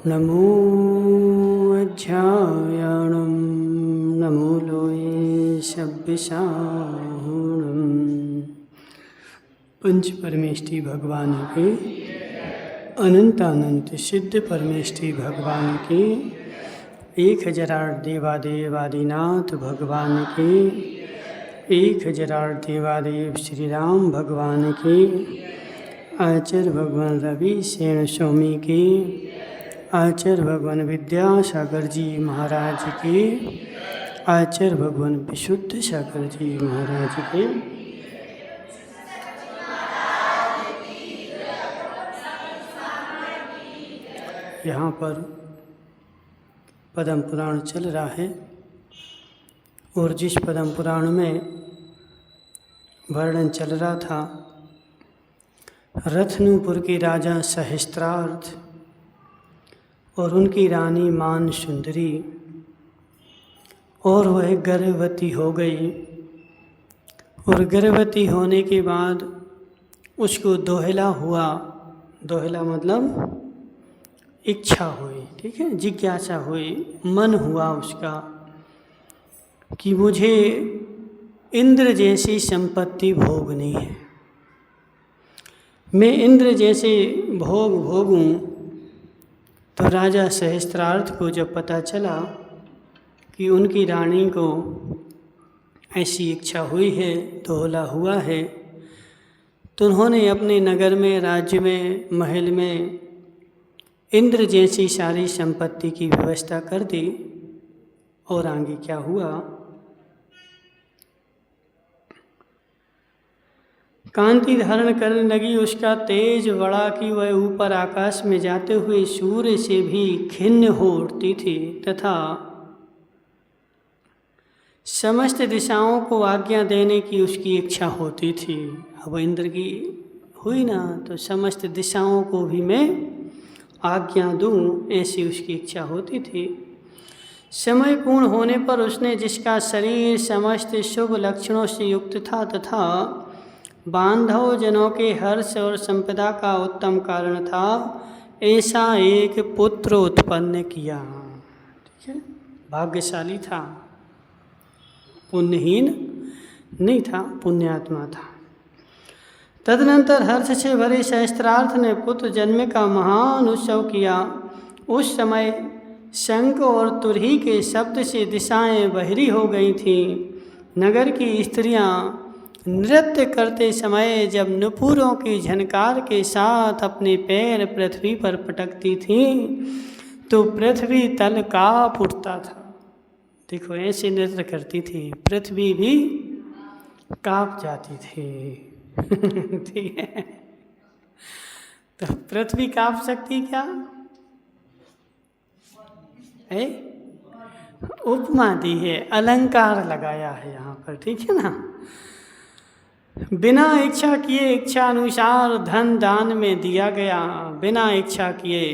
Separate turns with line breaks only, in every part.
नमो अध्यायाणं नमो लोये सव्यसाहुणं। पंच परमेष्टि भगवान के अनंत सिद्ध परमेष्टि भगवान के 1008 देवादेवादिनाथ भगवान के 1008 देवादेव श्री राम भगवान के आचार्य भगवान रवि सेन स्वामी के आचार्य भगवान विद्यासागर जी महाराज के आचार्य भगवान विशुद्ध सागर जी महाराज के यहाँ पर पद्म पुराण चल रहा है और जिस पद्म पुराण में वर्णन चल रहा था रत्नपुर के राजा सहस्त्रार्थ और उनकी रानी मान सुंदरी, और वह गर्भवती हो गई और गर्भवती होने के बाद उसको दोहला हुआ। दोहला मतलब इच्छा हुई, ठीक है, जिज्ञासा हुई, मन हुआ उसका कि मुझे इंद्र जैसी संपत्ति भोगनी है, मैं इंद्र जैसे भोग भोगूं। तो राजा सहस्त्रार्थ को जब पता चला कि उनकी रानी को ऐसी इच्छा हुई है, दोहला हुआ है, तो उन्होंने अपने नगर में, राज्य में, महल में इंद्र जैसी सारी संपत्ति की व्यवस्था कर दी। और आगे क्या हुआ? कांति धारण करने लगी, उसका तेज बड़ा कि वह ऊपर आकाश में जाते हुए सूर्य से भी खिन्न हो उठती थी तथा समस्त दिशाओं को आज्ञा देने की उसकी इच्छा होती थी। अब इंद्र की हुई ना, तो समस्त दिशाओं को भी मैं आज्ञा दूं, ऐसी उसकी इच्छा होती थी। समय पूर्ण होने पर उसने जिसका शरीर समस्त शुभ लक्षणों से युक्त था तथा बांधव जनों के हर्ष और संपदा का उत्तम कारण था, ऐसा एक पुत्र उत्पन्न किया। ठीक है, भाग्यशाली था, पुण्यहीन नहीं था, पुण्यात्मा था। तदनंतर हर्ष से भरे सहस्त्रार्थ ने पुत्र जन्म का महान उत्सव किया। उस समय शंख और तुरही के शब्द से दिशाएं बहरी हो गई थीं। नगर की स्त्रियां नृत्य करते समय जब नुपुरों की झनकार के साथ अपने पैर पृथ्वी पर पटकती थीं तो पृथ्वी तल काँप उठता था। देखो, ऐसे नृत्य करती थी, पृथ्वी भी काँप जाती थी। ठीक है, तो पृथ्वी काँप सकती क्या है? उपमा दी है, अलंकार लगाया है यहाँ पर, ठीक है ना। बिना इच्छा किए इच्छा अनुसार धन दान में दिया गया, बिना इच्छा किए,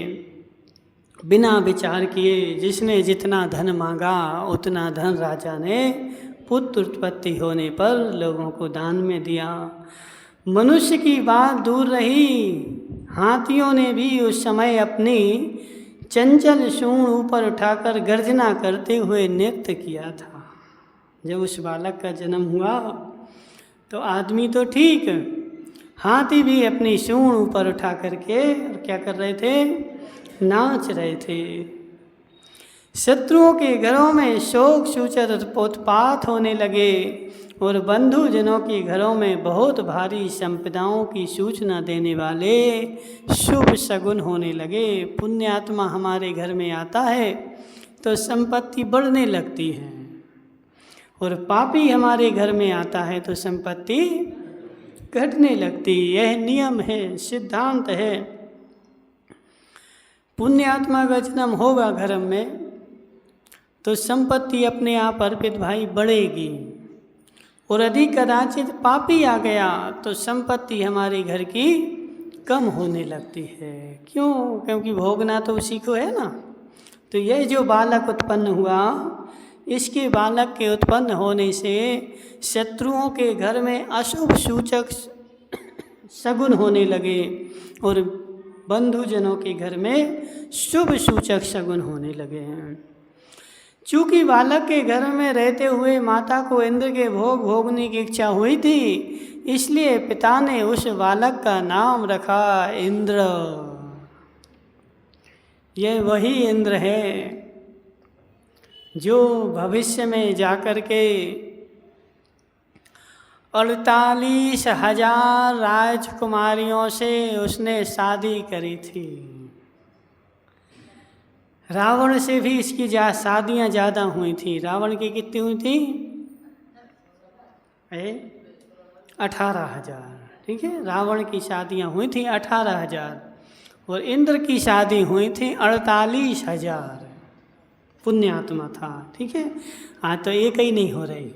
बिना विचार किए, जिसने जितना धन मांगा उतना धन राजा ने पुत्र उत्पत्ति होने पर लोगों को दान में दिया। मनुष्य की बात दूर रही, हाथियों ने भी उस समय अपनी चंचल सूंड ऊपर उठाकर गर्जना करते हुए नृत्य किया था। जब उस बालक का जन्म हुआ तो आदमी तो ठीक, हाथी भी अपनी सूंड ऊपर उठा करके और क्या कर रहे थे? नाच रहे थे। शत्रुओं के घरों में शोक सूचक उत्पात होने लगे और बंधुजनों के घरों में बहुत भारी संपदाओं की सूचना देने वाले शुभ शगुन होने लगे। पुण्यात्मा हमारे घर में आता है तो संपत्ति बढ़ने लगती है, और पापी हमारे घर में आता है तो संपत्ति घटने लगती। यह नियम है, सिद्धांत है। पुण्यात्मा का जन्म होगा घर में तो संपत्ति अपने आप अर्पित भाई बढ़ेगी, और यदि कदाचित पापी आ गया तो संपत्ति हमारे घर की कम होने लगती है। क्यों? क्योंकि भोगना तो उसी को है ना। तो यह जो बालक उत्पन्न हुआ, इसके बालक के उत्पन्न होने से शत्रुओं के घर में अशुभ सूचक शगुन होने लगे और बंधुजनों के घर में शुभ सूचक शगुन होने लगे हैं। चूंकि बालक के घर में रहते हुए माता को इंद्र के भोग भोगने की इच्छा हुई थी, इसलिए पिता ने उस बालक का नाम रखा इंद्र। यह वही इंद्र है जो भविष्य में जाकर के 48,000 राजकुमारियों से उसने शादी करी थी। रावण से भी इसकी शादियाँ ज़्यादा हुई थी। रावण की कितनी हुई थी? 18,000। ठीक है, रावण की शादियाँ हुई थी 18,000 और इंद्र की शादी हुई थी 48,000। पुण्यात्मा था। ठीक है, हाँ तो एक ही नहीं हो रही।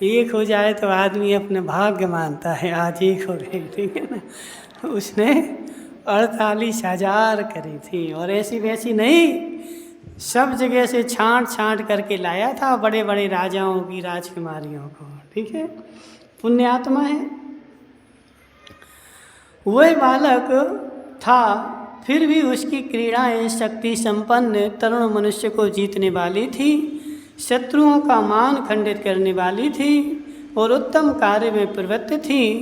एक हो जाए तो आदमी अपने भाग्य मानता है, आज एक हो गई। ठीक है ना, उसने 48,000 करी थी और ऐसी वैसी नहीं, सब जगह से छांट छांट करके लाया था बड़े बड़े राजाओं की राजकुमारियों को। ठीक है, पुण्यात्मा है। वह बालक था, फिर भी उसकी क्रीड़ाएं शक्ति संपन्न तरुण मनुष्य को जीतने वाली थी, शत्रुओं का मान खंडित करने वाली थी और उत्तम कार्य में प्रवृत्त थी।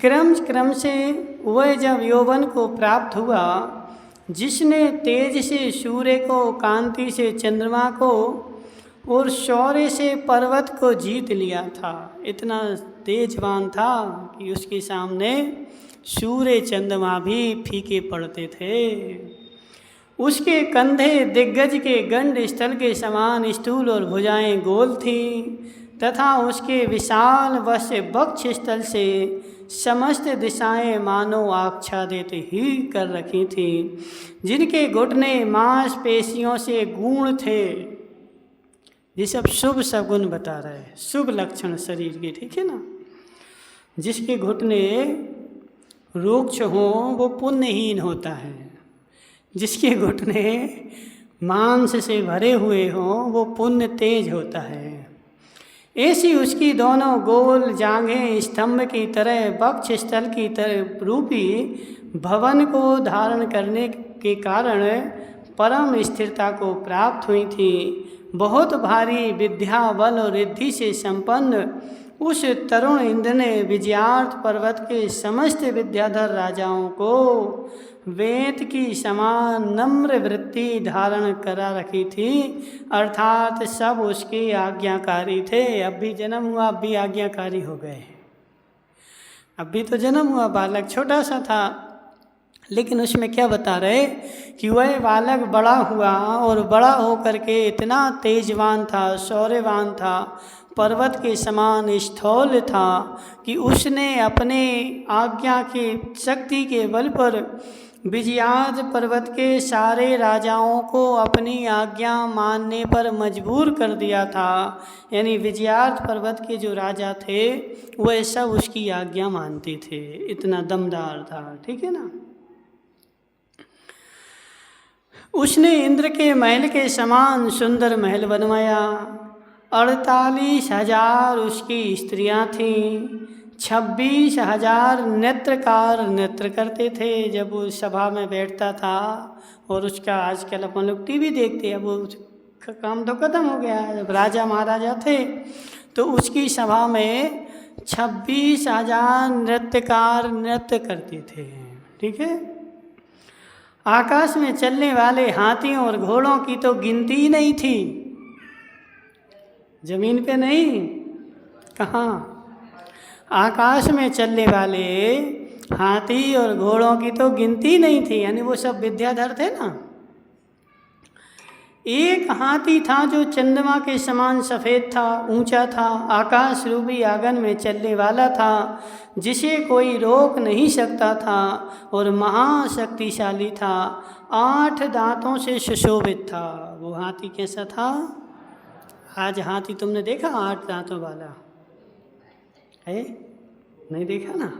क्रम से वह जब यौवन को प्राप्त हुआ, जिसने तेज से सूर्य को, कांति से चंद्रमा को और शौर्य से पर्वत को जीत लिया था। इतना तेजवान था कि उसके सामने सूर्य चंद्रमा भी फीके पड़ते थे। उसके कंधे दिग्गज के गंड स्थल के समान स्थूल और भुजाएं गोल थी तथा उसके विशाल वश्य वक्ष स्थल से समस्त दिशाएं मानो आच्छादित ही कर रखी थी, जिनके घुटने मांसपेशियों से गूढ़ थे। ये सब शुभ सगुन बता रहे हैं, शुभ लक्षण शरीर के। ठीक है ना, जिसके घुटने रुक्ष हों वो पुण्यहीन होता है, जिसके घुटने मांस से भरे हुए हों वो पुण्य तेज होता है। ऐसी उसकी दोनों गोल जांघें स्तंभ की तरह वक्ष स्थल की तरह रूपी भवन को धारण करने के कारण परम स्थिरता को प्राप्त हुई थी। बहुत भारी विद्या बल और रिद्धि से संपन्न उस तरुण इंद्र ने विजयार्थ पर्वत के समस्त विद्याधर राजाओं को वेद की समान नम्र वृत्ति धारण करा रखी थी, अर्थात सब उसके आज्ञाकारी थे। अब भी जन्म हुआ, अब भी आज्ञाकारी हो गए। अब भी तो जन्म हुआ, बालक छोटा सा था, लेकिन उसमें क्या बता रहे कि वह बालक बड़ा हुआ और बड़ा होकर के इतना तेजवान था, शौर्यवान था, पर्वत के समान स्थौल था कि उसने अपने आज्ञा की शक्ति के बल पर विजयाद पर्वत के सारे राजाओं को अपनी आज्ञा मानने पर मजबूर कर दिया था। यानी विजयाद पर्वत के जो राजा थे वह सब उसकी आज्ञा मानते थे, इतना दमदार था। ठीक है ना, उसने इंद्र के महल के समान सुंदर महल बनवाया। 48,000 उसकी स्त्रियां थीं, 26,000 नृत्यकार नृत्य करते थे जब वो सभा में बैठता था। और उसका आजकल अपन लोग टीवी देखते हैं, अब वो काम तो खत्म हो गया। जब राजा महाराजा थे तो उसकी सभा में 26,000 नृत्यकार नृत्य करते थे। ठीक है, आकाश में चलने वाले हाथियों और घोड़ों की तो गिनती ही नहीं थी, जमीन पे नहीं, कहाँ, आकाश में चलने वाले हाथी और घोड़ों की तो गिनती नहीं थी। यानी वो सब विद्याधर थे ना। एक हाथी था जो चंद्रमा के समान सफ़ेद था, ऊंचा था, आकाश रूपी आंगन में चलने वाला था, जिसे कोई रोक नहीं सकता था और महाशक्तिशाली था। 8 दांतों से सुशोभित था। वो हाथी कैसा था? आज हाथी तुमने देखा 8 दांतों वाला है? नहीं देखा ना।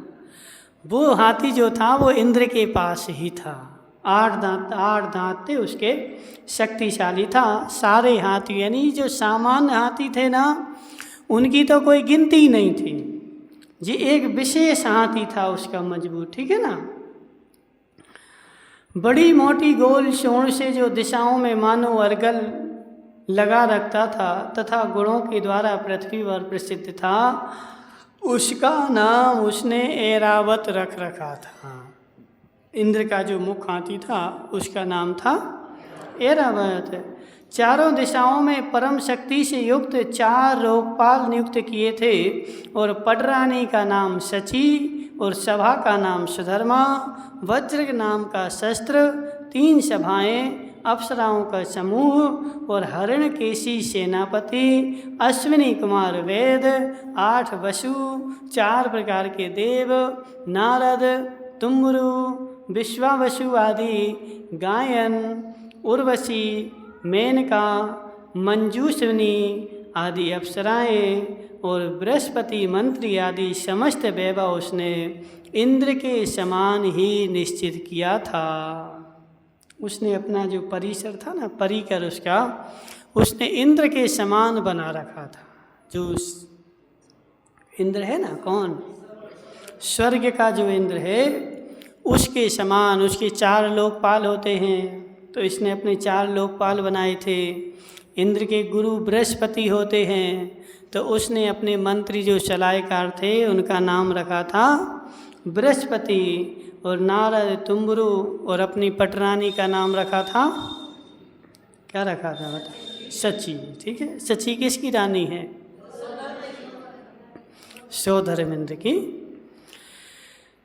वो हाथी जो था वो इंद्र के पास ही था। 8 दांत थे उसके, शक्तिशाली था। सारे हाथी यानी जो सामान्य हाथी थे ना, उनकी तो कोई गिनती नहीं थी। जी एक विशेष हाथी था उसका मजबूत, ठीक है ना। बड़ी मोटी गोल सूंड से जो दिशाओं में मानो अर्गल लगा रखता था तथा गुणों के द्वारा पृथ्वी पर प्रसिद्ध था, उसका नाम उसने ऐरावत रख रखा था। इंद्र का जो मुख्य हाथी था उसका नाम था ऐरावत। चारों दिशाओं में परम शक्ति से युक्त 4 लोकपाल नियुक्त किए थे और पटरानी का नाम शची और सभा का नाम सुधर्मा, वज्र नाम का शस्त्र, 3 सभाएं, अप्सराओं का समूह और हरिणकेशी सेनापति, अश्विनी कुमार वेद, 8 वसु, 4 प्रकार के देव, नारद, तुम्बरु, विश्वावसु आदि, गायन, उर्वशी, मेनका, मंजूषिनी आदि अप्सराएं और बृहस्पति मंत्री आदि समस्त वैभव उसने इंद्र के समान ही निश्चित किया था। उसने अपना जो परिसर था ना, परिकर उसका, उसने इंद्र के समान बना रखा था। जो इंद्र है ना, कौन? स्वर्ग का जो इंद्र है उसके समान, उसके 4 लोकपाल होते हैं, तो इसने अपने 4 लोकपाल बनाए थे। इंद्र के गुरु बृहस्पति होते हैं, तो उसने अपने मंत्री जो सलाहकार थे उनका नाम रखा था बृहस्पति, और नारद, तुम्बरु और अपनी पटरानी का नाम रखा था, क्या रखा था बता? शची, ठीक है। शची किसकी रानी है? सौधर्मेंद्र की,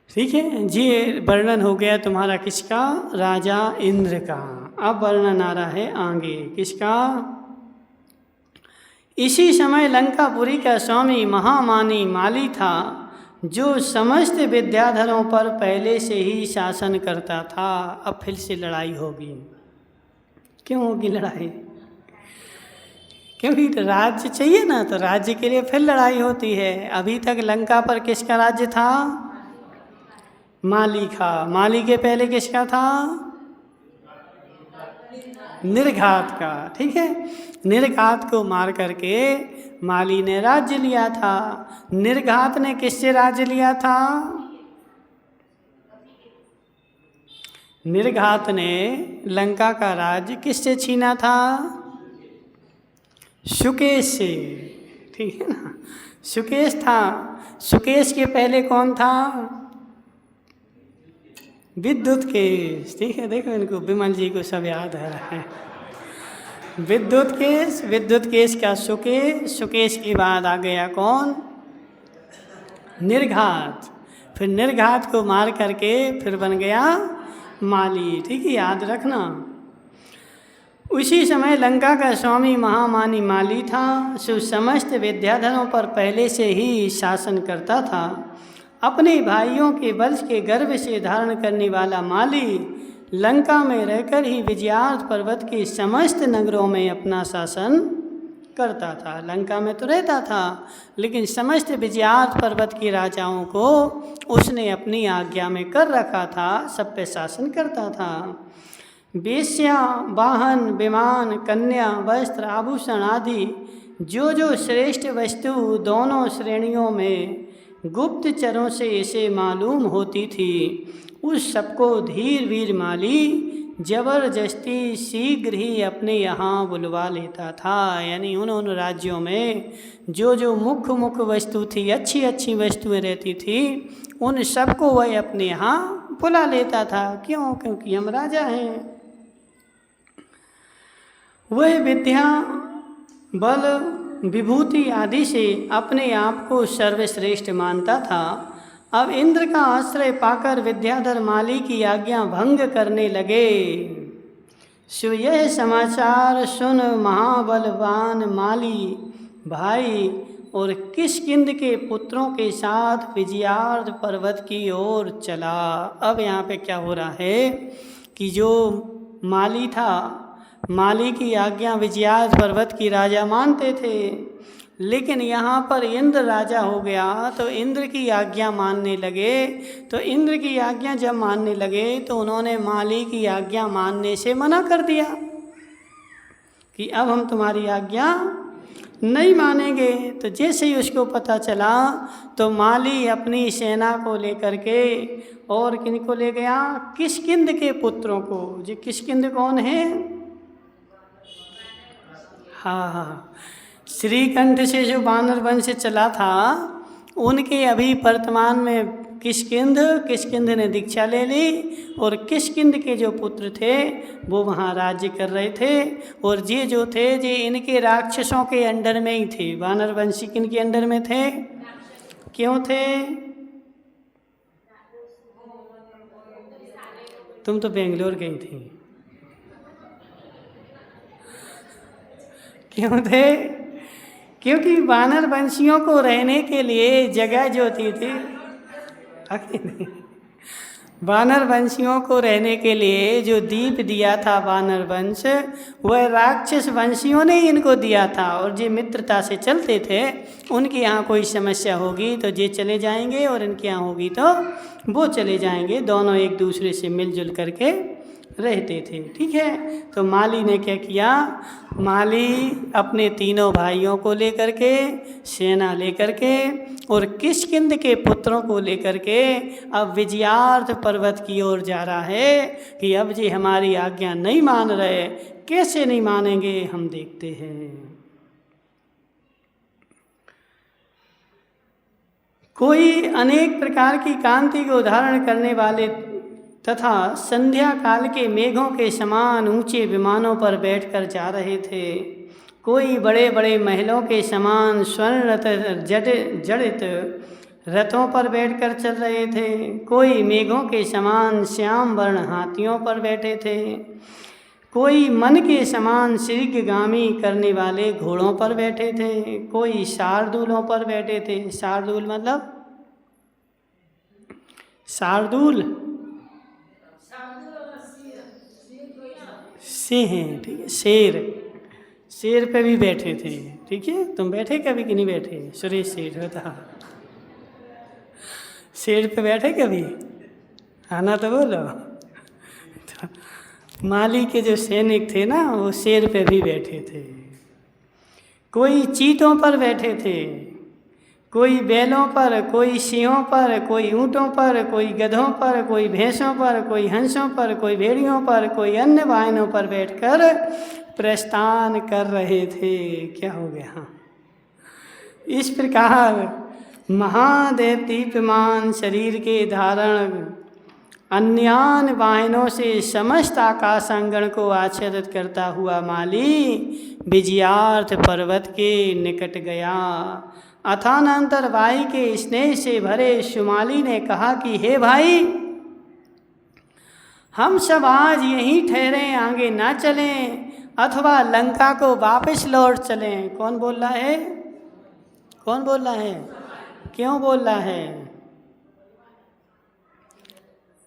ठीक है जी। वर्णन हो गया तुम्हारा किसका? राजा इंद्र का। अब वर्णन आ रहा है आगे, किसका? इसी समय लंकापुरी का स्वामी महामानी माली था, जो समस्त विद्याधरों पर पहले से ही शासन करता था। अब फिर से लड़ाई होगी। क्यों होगी लड़ाई? क्योंकि राज्य चाहिए ना, तो राज्य के लिए फिर लड़ाई होती है। अभी तक लंका पर किसका राज्य था? माली का। माली के पहले किसका था? निर्घात का, ठीक है। निर्घात को मार करके माली ने राज्य लिया था। निर्घात ने किससे राज्य लिया था? निर्घात ने लंका का राज्य किससे छीना था? सुकेश से, ठीक है ना। सुकेश था। सुकेश के पहले कौन था? विद्युत केश, ठीक है। देखो इनको, विमल जी को सब याद है। विद्युत केश, विद्युत केश का सुकेश, सुकेश के बाद आ गया कौन? निर्घात। फिर निर्घात को मार करके फिर बन गया माली, ठीक है, याद रखना। उसी समय लंका का स्वामी महामानी माली था, जो समस्त विद्याधरों पर पहले से ही शासन करता था। अपने भाइयों के वंश के गर्भ से धारण करने वाला माली लंका में रहकर ही विजयार्थ पर्वत के समस्त नगरों में अपना शासन करता था। लंका में तो रहता था, लेकिन समस्त विजयार्थ पर्वत के राजाओं को उसने अपनी आज्ञा में कर रखा था, सब पे शासन करता था। वेश्या, वाहन, विमान, कन्या, वस्त्र, आभूषण आदि जो जो श्रेष्ठ वस्तु दोनों श्रेणियों में गुप्तचरों से इसे मालूम होती थी, उस सबको धीर वीर माली जबरदस्ती शीघ्र ही अपने यहाँ बुलवा लेता था। यानी उन राज्यों में जो जो मुख्य वस्तु थी, अच्छी अच्छी वस्तुएं रहती थी, उन सबको वह अपने यहाँ बुला लेता था। क्यों? क्योंकि हम राजा हैं। वह विद्या, बल, विभूति आदि से अपने आप को सर्वश्रेष्ठ मानता था। अब इंद्र का आश्रय पाकर विद्याधर माली की आज्ञा भंग करने लगे। सो यह समाचार सुन महाबलवान माली भाई और किष्किंध के पुत्रों के साथ विजयार्थ पर्वत की ओर चला। अब यहाँ पे क्या हो रहा है कि जो माली था, माली की आज्ञा विजयार्थ पर्वत की राजा मानते थे, लेकिन यहाँ पर इंद्र राजा हो गया तो इंद्र की आज्ञा मानने लगे। तो इंद्र की आज्ञा जब मानने लगे तो उन्होंने माली की आज्ञा मानने से मना कर दिया कि अब हम तुम्हारी आज्ञा नहीं मानेंगे। तो जैसे ही उसको पता चला तो माली अपनी सेना को लेकर के और किनको ले गया, किष्किंध के पुत्रों को। जी किष्किंध कौन है? हाँ, श्रीकंठ से जो वानर वंश चला था उनके अभी वर्तमान में किष्किंध ने दीक्षा ले ली और किष्किंध के जो पुत्र थे वो वहाँ राज्य कर रहे थे। और ये जो थे ये इनके राक्षसों के अंडर में ही थे। वानर वंशी किन के अंडर में थे? क्यों थे? तुम तो बेंगलोर गई थी। क्यों थे? क्योंकि वानर वंशियों को रहने के लिए जगह जो थी वानर वंशियों को रहने के लिए जो द्वीप दिया था वानर वंश, वह राक्षस वंशियों ने ही इनको दिया था। और जो मित्रता से चलते थे उनके यहाँ कोई समस्या होगी तो ये चले जाएंगे और इनके यहाँ होगी तो वो चले जाएंगे। दोनों एक दूसरे से मिलजुल करके रहते थे। ठीक है। तो माली ने क्या किया? माली अपने तीनों भाइयों को लेकर के, सेना लेकर के और किष्किंध के पुत्रों को लेकर के अब विजयार्थ पर्वत की ओर जा रहा है कि अब जी हमारी आज्ञा नहीं मान रहे। कैसे नहीं मानेंगे हम देखते हैं। कोई अनेक प्रकार की कांति को धारण करने वाले तथा संध्या काल के मेघों के समान ऊंचे विमानों पर बैठकर जा रहे थे। कोई बड़े बड़े महलों के समान स्वर्ण रथ जड़ित रथों पर बैठकर चल रहे थे। कोई मेघों के समान श्याम वर्ण हाथियों पर बैठे थे। कोई मन के समान शीघ्रगामी करने वाले घोड़ों पर बैठे थे। कोई शार्दूलों पर बैठे थे। शार्दूल मतलब शार्दूल सिंह हैं। ठीक है। शेर पे भी बैठे थे। ठीक है। तुम बैठे कभी कि नहीं बैठे? सुरेश सेठ बता, शेर पे बैठे कभी? आना तो बोलो। तो माली के जो सैनिक थे ना वो शेर पे भी बैठे थे। कोई चीतों पर बैठे थे, कोई बैलों पर, कोई सिंहों पर, कोई ऊँटों पर, कोई गधों पर, कोई भैंसों पर, कोई हंसों पर, कोई भेड़ियों पर, कोई अन्य वाहनों पर बैठकर प्रस्थान कर रहे थे। क्या हो गया? इस प्रकार महादेव दीप्यमान शरीर के धारण अन्यान वाहनों से समस्त आकाशांगण को आच्छादित करता हुआ माली विजयार्थ पर्वत के निकट गया। अथानंतर भाई के स्नेह से भरे शुमाली ने कहा कि हे भाई, हम सब आज यहीं ठहरें, आगे ना चलें अथवा लंका को वापस लौट चलें। कौन बोल रहा है? कौन बोल रहा है? क्यों बोल रहा है?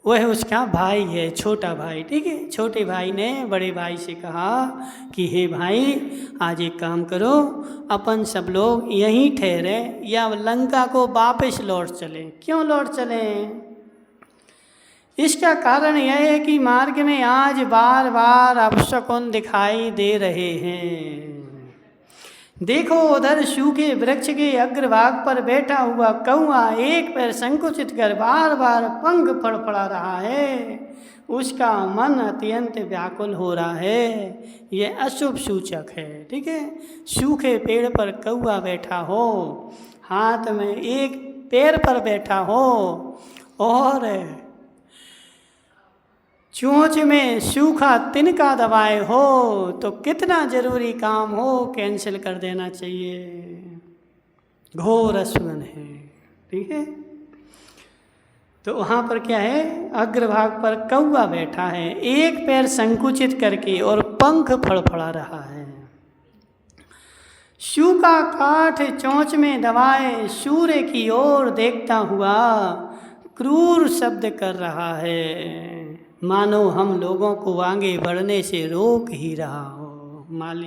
वह उसका भाई है, छोटा भाई। ठीक है। छोटे भाई ने बड़े भाई से कहा कि हे भाई, आज एक काम करो, अपन सब लोग यहीं ठहरे या लंका को वापस लौट चलें। क्यों लौट चलें? इसका कारण यह है कि मार्ग में आज बार बार अपशकुन दिखाई दे रहे हैं। देखो, उधर सूखे वृक्ष के अग्रभाग पर बैठा हुआ कौआ एक पैर संकुचित कर बार बार पंख फड़फड़ा रहा है। उसका मन अत्यंत व्याकुल हो रहा है। यह अशुभ सूचक है। ठीक है। सूखे पेड़ पर कौआ बैठा हो, हाथ में एक पैर पर बैठा हो और चोंच में सूखा तिनका दबाए हो तो कितना जरूरी काम हो कैंसिल कर देना चाहिए। घोर अशुभन है। ठीक है। तो वहाँ पर क्या है? अग्रभाग पर कौआ बैठा है एक पैर संकुचित करके और पंख फड़फड़ा रहा है। सूखा काठ चोंच में दबाए सूर्य की ओर देखता हुआ क्रूर शब्द कर रहा है, मानो हम लोगों को आगे बढ़ने से रोक ही रहा हो।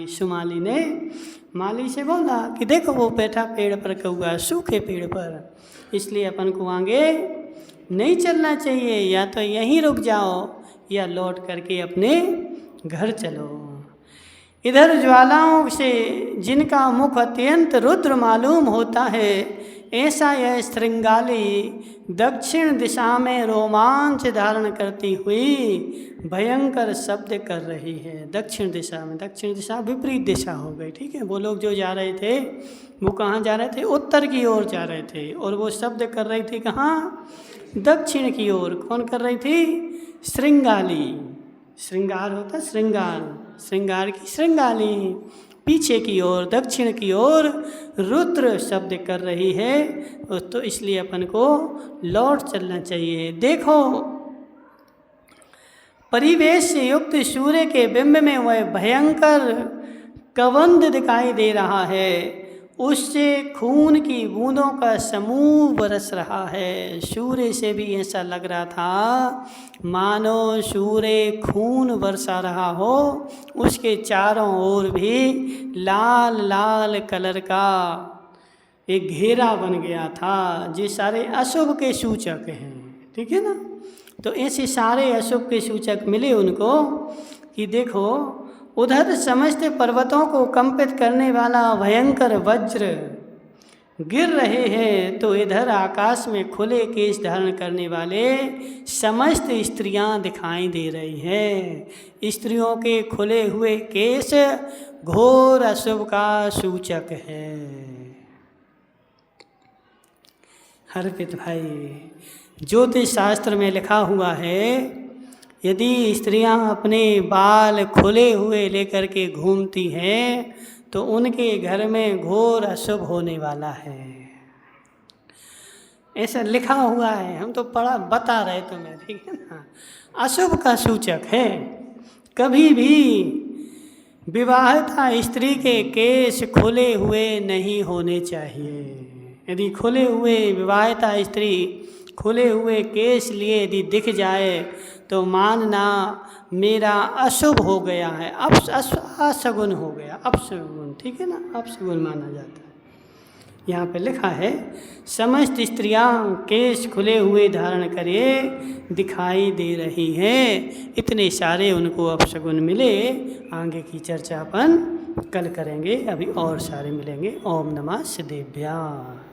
शुमाली ने माली से बोला कि देखो वो बैठा पेड़ पर कौआ, सूखे पेड़ पर, इसलिए अपन को आगे नहीं चलना चाहिए। या तो यहीं रुक जाओ या लौट करके अपने घर चलो। इधर ज्वालाओं से जिनका मुख अत्यंत रुद्र मालूम होता है, ऐसा यह श्रृंगाली दक्षिण दिशा में रोमांच धारण करती हुई भयंकर शब्द कर रही है। दक्षिण दिशा में, दक्षिण दिशा विपरीत दिशा हो गई, ठीक है। वो लोग जो जा रहे थे वो कहाँ जा रहे थे? उत्तर की ओर जा रहे थे, और वो शब्द कर रही थी कहाँ? दक्षिण की ओर। कौन कर रही थी? श्रृंगाली। श्रृंगार होता श्रृंगार, श्रृंगार की श्रृंगाली पीछे की ओर, दक्षिण की ओर रुद्र शब्द कर रही है। तो इसलिए अपन को लौट चलना चाहिए। देखो, परिवेश से युक्त सूर्य के बिंब में वह भयंकर कबंध दिखाई दे रहा है, उससे खून की बूंदों का समूह बरस रहा है। सूर्य से भी ऐसा लग रहा था मानो सूर्य खून बरसा रहा हो, उसके चारों ओर भी लाल लाल कलर का एक घेरा बन गया था। ये सारे अशुभ के सूचक हैं, ठीक है ना। तो ऐसे सारे अशुभ के सूचक मिले उनको कि देखो, उधर समस्त पर्वतों को कंपित करने वाला भयंकर वज्र गिर रहे हैं, तो इधर आकाश में खुले केश धारण करने वाले समस्त स्त्रियां दिखाई दे रही हैं। स्त्रियों के खुले हुए केश घोर अशुभ का सूचक है। हरपित भाई, ज्योतिष शास्त्र में लिखा हुआ है, यदि स्त्रियां अपने बाल खुले हुए लेकर के घूमती हैं तो उनके घर में घोर अशुभ होने वाला है। ऐसा लिखा हुआ है, हम तो पढ़ा बता रहे तुम्हें, ठीक है ना। अशुभ का सूचक है। कभी भी विवाहिता स्त्री के केश खुले हुए नहीं होने चाहिए। यदि खुले हुए विवाहिता स्त्री खुले हुए केश लिए यदि दिख जाए तो मानना मेरा अशुभ हो गया है, अशगुन हो गया, अपशगुन, ठीक है ना, अपशगुन माना जाता है। यहाँ पे लिखा है, समस्त स्त्रियां केश खुले हुए धारण करे दिखाई दे रही हैं। इतने सारे उनको अपशगुन मिले। आगे की चर्चा अपन कल करेंगे, अभी और सारे मिलेंगे। ओम नमः शिवाय।